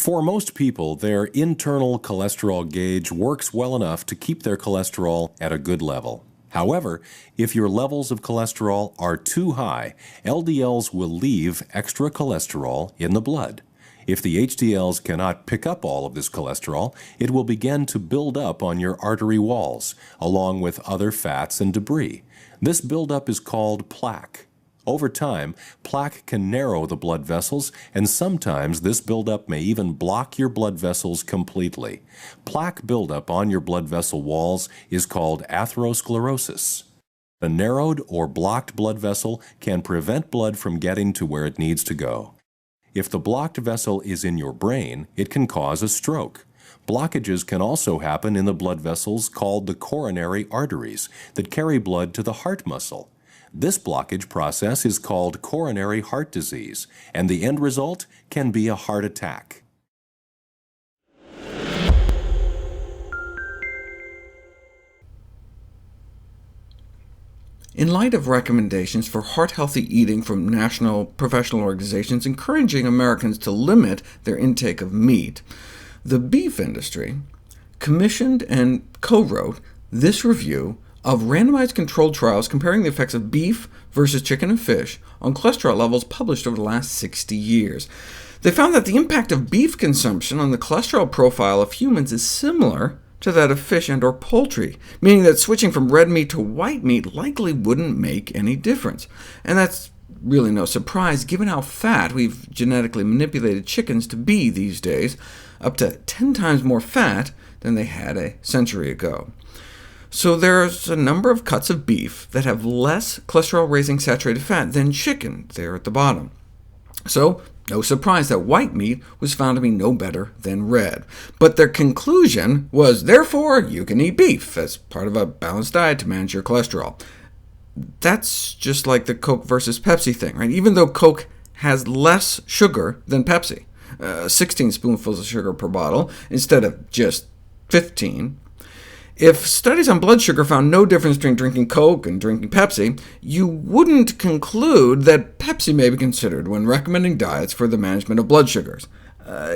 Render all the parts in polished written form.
For most people, their internal cholesterol gauge works well enough to keep their cholesterol at a good level. However, if your levels of cholesterol are too high, LDLs will leave extra cholesterol in the blood. If the HDLs cannot pick up all of this cholesterol, it will begin to build up on your artery walls, along with other fats and debris. This buildup is called plaque. Over time, plaque can narrow the blood vessels, and sometimes this buildup may even block your blood vessels completely. Plaque buildup on your blood vessel walls is called atherosclerosis. A narrowed or blocked blood vessel can prevent blood from getting to where it needs to go. If the blocked vessel is in your brain, it can cause a stroke. Blockages can also happen in the blood vessels called the coronary arteries that carry blood to the heart muscle. This blockage process is called coronary heart disease, and the end result can be a heart attack. In light of recommendations for heart-healthy eating from national professional organizations encouraging Americans to limit their intake of meat, the beef industry commissioned and co-wrote this review of randomized controlled trials comparing the effects of beef versus chicken and fish on cholesterol levels published over the last 60 years. They found that the impact of beef consumption on the cholesterol profile of humans is similar to that of fish and/or poultry, meaning that switching from red meat to white meat likely wouldn't make any difference. And that's really no surprise, given how fat we've genetically manipulated chickens to be these days, up to 10 times more fat than they had a century ago. So there's a number of cuts of beef that have less cholesterol-raising saturated fat than chicken there at the bottom. So no surprise that white meat was found to be no better than red. But their conclusion was, therefore, you can eat beef as part of a balanced diet to manage your cholesterol. That's just like the Coke versus Pepsi thing, right? Even though Coke has less sugar than Pepsi, 16 spoonfuls of sugar per bottle instead of just 15, if studies on blood sugar found no difference between drinking Coke and drinking Pepsi, you wouldn't conclude that Pepsi may be considered when recommending diets for the management of blood sugars.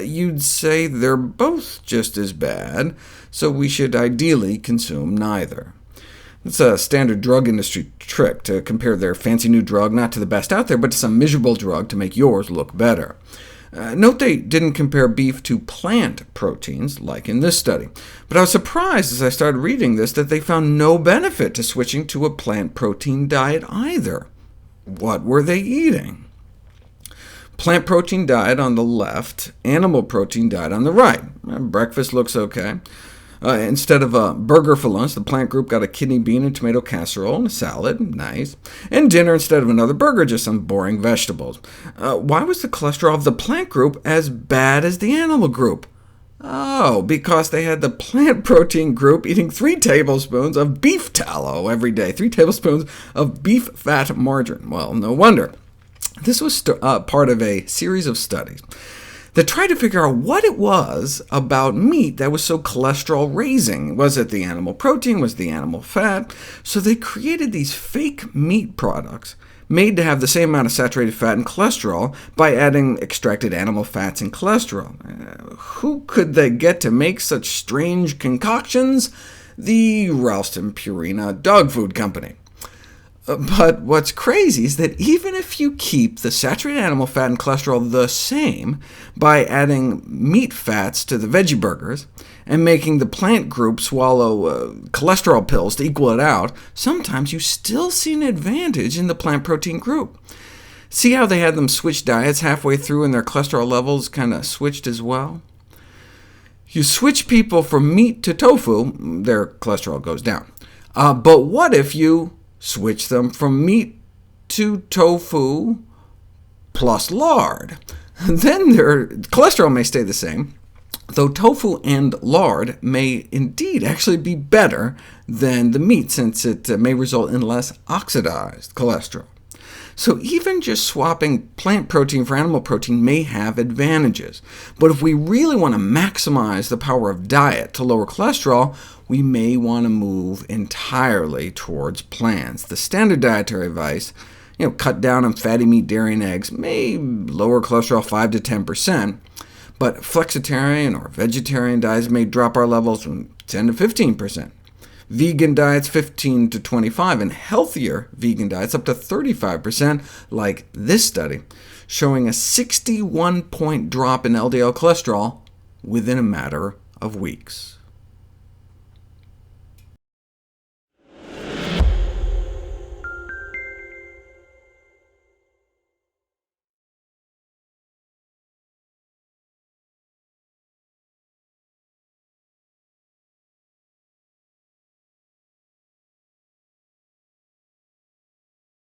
You'd say they're both just as bad, so we should ideally consume neither. It's a standard drug industry trick to compare their fancy new drug not to the best out there, but to some miserable drug to make yours look better. Note they didn't compare beef to plant proteins, like in this study, but I was surprised as I started reading this that they found no benefit to switching to a plant protein diet either. What were they eating? Plant protein diet on the left, animal protein diet on the right. Breakfast looks OK. Instead of a burger for lunch, the plant group got a kidney bean and tomato casserole and a salad, nice. And dinner, instead of another burger, just some boring vegetables. Why was the cholesterol of the plant group as bad as the animal group? Oh, because they had the plant protein group eating 3 tablespoons of beef tallow every day, 3 tablespoons of beef fat margarine. Well, no wonder. This was part of a series of studies that tried to figure out what it was about meat that was so cholesterol-raising. Was it the animal protein? Was it the animal fat? So they created these fake meat products made to have the same amount of saturated fat and cholesterol by adding extracted animal fats and cholesterol. Who could they get to make such strange concoctions? The Ralston Purina Dog Food Company. But what's crazy is that even if you keep the saturated animal fat and cholesterol the same by adding meat fats to the veggie burgers and making the plant group swallow cholesterol pills to equal it out, sometimes you still see an advantage in the plant protein group. See how they had them switch diets halfway through and their cholesterol levels kind of switched as well? You switch people from meat to tofu, their cholesterol goes down. But what if you switch them from meat to tofu plus lard? Then their cholesterol may stay the same, though tofu and lard may indeed actually be better than the meat, since it may result in less oxidized cholesterol. So even just swapping plant protein for animal protein may have advantages. But if we really want to maximize the power of diet to lower cholesterol, we may want to move entirely towards plants. The standard dietary advice, cut down on fatty meat, dairy, and eggs, may lower cholesterol 5 to 10%, but flexitarian or vegetarian diets may drop our levels from 10 to 15%. Vegan diets 15 to 25%, and healthier vegan diets up to 35%, like this study, showing a 61-point drop in LDL cholesterol within a matter of weeks.